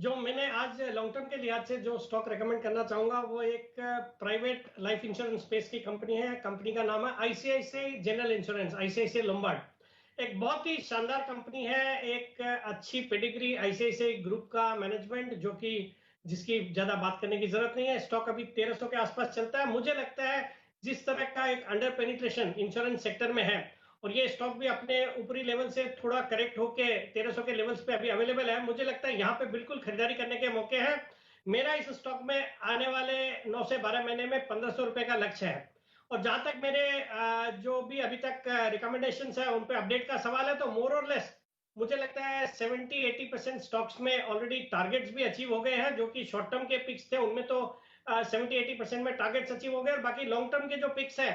जो मैंने आज लॉन्ग टर्म के लिहाज से जो स्टॉक रेकमेंड करना चाहूंगा वो एक प्राइवेट लाइफ इंश्योरेंस स्पेस की कंपनी है। कंपनी का नाम है ICICI general insurance, ICICI Lombard. एक बहुत ही शानदार कंपनी है, एक अच्छी पेडिग्री आईसीआईसीआई ग्रुप का मैनेजमेंट, जो कि जिसकी ज्यादा बात करने की जरूरत नहीं है। स्टॉक अभी 1300 के आसपास चलता है। मुझे लगता है जिस तरह का एक अंडर पेनिट्रेशन इंश्योरेंस सेक्टर में है, और ये स्टॉक भी अपने ऊपरी लेवल से थोड़ा करेक्ट होके 1300 के लेवल्स पे अभी अवेलेबल है, मुझे लगता है यहाँ पे बिल्कुल खरीदारी करने के मौके हैं। मेरा इस स्टॉक में आने वाले 9 से 12 महीने में 1500 रुपए का लक्ष्य है। और जहां तक मेरे जो भी अभी तक रिकमेंडेशन है उन पे अपडेट का सवाल है, तो मोर और लेस मुझे लगता है 70-80% स्टॉक्स में ऑलरेडी टारगेट्स भी अचीव हो गए हैं। जो कि शॉर्ट टर्म के पिक्स थे उनमें तो 70-80% में टारगेट्स अचीव हो गए, और बाकी लॉन्ग टर्म के जो पिक्स है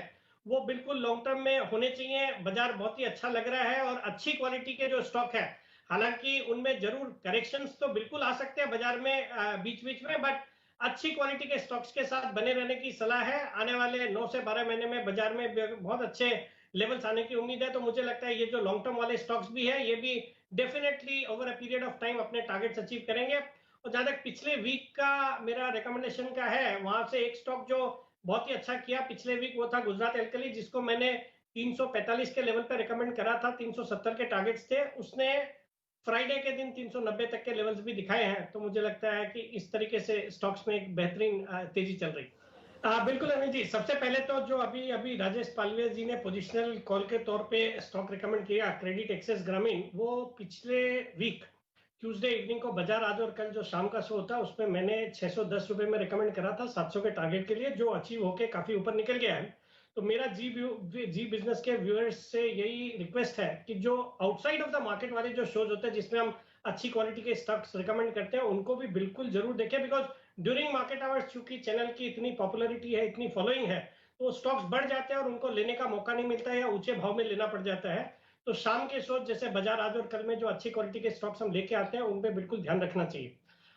वो बिल्कुल लॉन्ग टर्म में होने चाहिए। बाजार बहुत ही अच्छा लग रहा है और अच्छी क्वालिटी के जो स्टॉक है, हालांकि उनमें जरूर करेक्शंस तो बिल्कुल आ सकते हैं बाजार में बीच बीच में, बट अच्छी क्वालिटी के स्टॉक्स के साथ बने रहने की सलाह है। आने वाले 9 से 12 महीने में बाजार में बहुत अच्छे लेवल्स आने की उम्मीद है। तो मुझे लगता है ये जो लॉन्ग टर्म वाले स्टॉक्स भी है ये भी definitely over a period of time अपने टारगेट्स अचीव करेंगे। और जहां तक पिछले वीक का मेरा रिकमेंडेशन का है, वहां से एक स्टॉक जो बहुत ही अच्छा किया पिछले वीक वो था गुजरात एल्कली, जिसको मैंने 345 के लेवल पे रिकमेंड करा था। 370 के टारगेट्स थे, उसने फ्राइडे के दिन 390 तक के लेवल्स भी दिखाए हैं। तो मुझे लगता है कि इस तरीके से स्टॉक्स में एक बेहतरीन तेजी चल रही। बिल्कुल अनिल जी, सबसे पहले तो जो अभी अभी राजेश पालवे जी ने पोजिशनल कॉल के तौर पे स्टॉक रिकमेंड किया क्रेडिट एक्सेस ग्रामीण, वो पिछले वीक ट्यूसडे इवनिंग को बाजार आज और कल जो शाम का शो था उसमें मैंने 610 रुपए में रिकमेंड करा था 700 के टारगेट के लिए, जो अचीव होके काफी ऊपर निकल गया है। तो मेरा जी बिजनेस के व्यूअर्स से यही रिक्वेस्ट है कि जो आउटसाइड ऑफ द मार्केट वाले जो शोज होते हैं जिसमें हम अच्छी क्वालिटी के स्टॉक्स रिकमेंड करते हैं, उनको भी बिल्कुल जरूर देखें। बिकॉज ड्यूरिंग मार्केट आवर्स चूंकि चैनल की इतनी पॉपुलैरिटी है, इतनी फॉलोइंग है, तो स्टॉक्स बढ़ जाते हैं और उनको लेने का मौका नहीं मिलता है या ऊंचे भाव में लेना पड़ जाता है। तो शाम के शो जैसे बाजार आज और कल में जो अच्छी क्वालिटी के स्टॉक्स हम लेके आते हैं उन पे बिल्कुल ध्यान रखना चाहिए।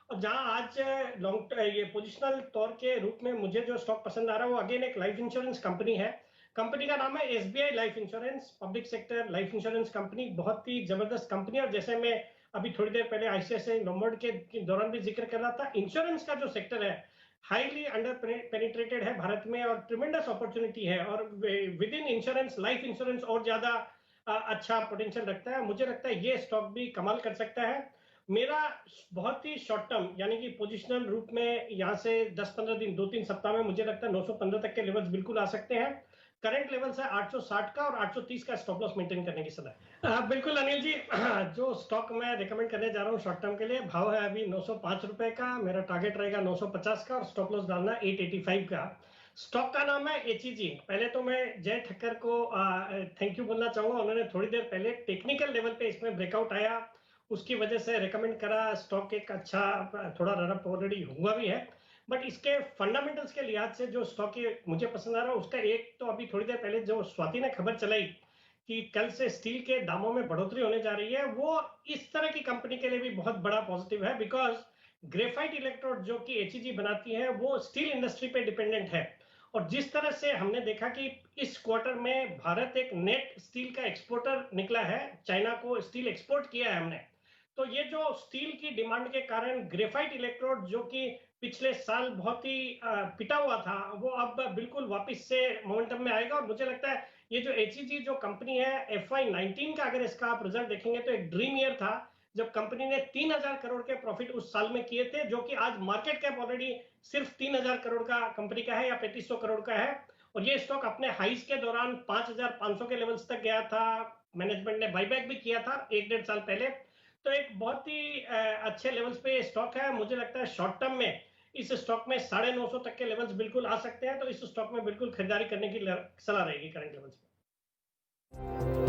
और जहां आज लॉन्ग ये पोजिशनल तौर के रूप में मुझे जो स्टॉक पसंद आ रहा है वो अगेन एक लाइफ इंश्योरेंस कंपनी है। कंपनी का नाम है SBI life insurance, public sector life insurance company. बहुत ही जबरदस्त कंपनी है। और जैसे मैं अभी थोड़ी देर पहले आईसीआईसीआई लोम्बार्ड के दौरान भी जिक्र कर रहा था, इंश्योरेंस का जो सेक्टर है हाईली अंडर पेनिट्रेटेड है भारत में, और ट्रिमेंडस अपॉर्चुनिटी है। और with in insurance life insurance और ज्यादा अच्छा पोटेंशियल रखता है। मुझे लगता है ये स्टॉक भी कमाल कर सकता है। मेरा बहुत ही शॉर्ट टर्म यानी कि पोजिशनल रूप में यहाँ से 10-15 दिन 2-3 सप्ताह में मुझे लगता है 915 तक के लेवल्स बिल्कुल आ सकते हैं। करंट लेवल्स है 860 का, और 830 का स्टॉप लॉस मेंटेन करने की सलाह है। बिल्कुल अनिल जी, जो स्टॉक मैं रिकमेंड करने जा रहा हूँ शॉर्ट टर्म के लिए, भाव है अभी 905 रुपए का, मेरा टारगेट रहेगा 950 का, और स्टॉप लॉस डालना 885 का। स्टॉक का नाम है एचईजी। पहले तो मैं जय ठक्कर को थैंक यू बोलना चाहूंगा, उन्होंने थोड़ी देर पहले टेक्निकल लेवल पे इसमें ब्रेकआउट आया, उसकी वजह से रिकमेंड करा। स्टॉक एक अच्छा थोड़ा रनअप ऑलरेडी हुआ भी है, बट इसके फंडामेंटल्स के लिहाज से जो स्टॉक मुझे पसंद आ रहा है उसका एक तो अभी थोड़ी देर पहले जो स्वाति ने खबर चलाई कि कल से स्टील के दामों में बढ़ोतरी होने जा रही है, वो इस तरह की कंपनी के लिए भी बहुत बड़ा पॉजिटिव है। बिकॉज ग्रेफाइट इलेक्ट्रोड जो कि एचईजी बनाती है वो स्टील इंडस्ट्री पे डिपेंडेंट है। और जिस तरह से हमने देखा कि इस क्वार्टर में भारत एक नेट स्टील का एक्सपोर्टर निकला है, चाइना को स्टील एक्सपोर्ट किया है हमने, तो ये जो स्टील की डिमांड के कारण ग्रेफाइट इलेक्ट्रोड जो कि पिछले साल बहुत ही पिटा हुआ था, वो अब बिल्कुल वापस से मोमेंटम में आएगा। और मुझे लगता है ये जो एचईजी जो कंपनी है, FY19 का अगर इसका आप रिजल्ट देखेंगे तो एक ड्रीम ईयर था जब कंपनी ने 3000 करोड़ के प्रॉफिट उस साल में किए थे, जो कि आज मार्केट कैप ऑलरेडी सिर्फ 3000 करोड़ का कंपनी का है या 3500 करोड़ का है। और ये स्टॉक अपने हाइस के दौरान 5500 के लेवल्स तक गया था। मैनेजमेंट ने बाईबैक भी किया था 1-1.5 साल पहले। तो एक बहुत ही अच्छे लेवल्स पे स्टॉक है। मुझे लगता है शॉर्ट टर्म में इस स्टॉक में 950 तक के लेवल्स बिल्कुल आ सकते हैं, तो इस स्टॉक में बिल्कुल खरीदारी करने की सलाह रहेगी करंट लेवल्स में।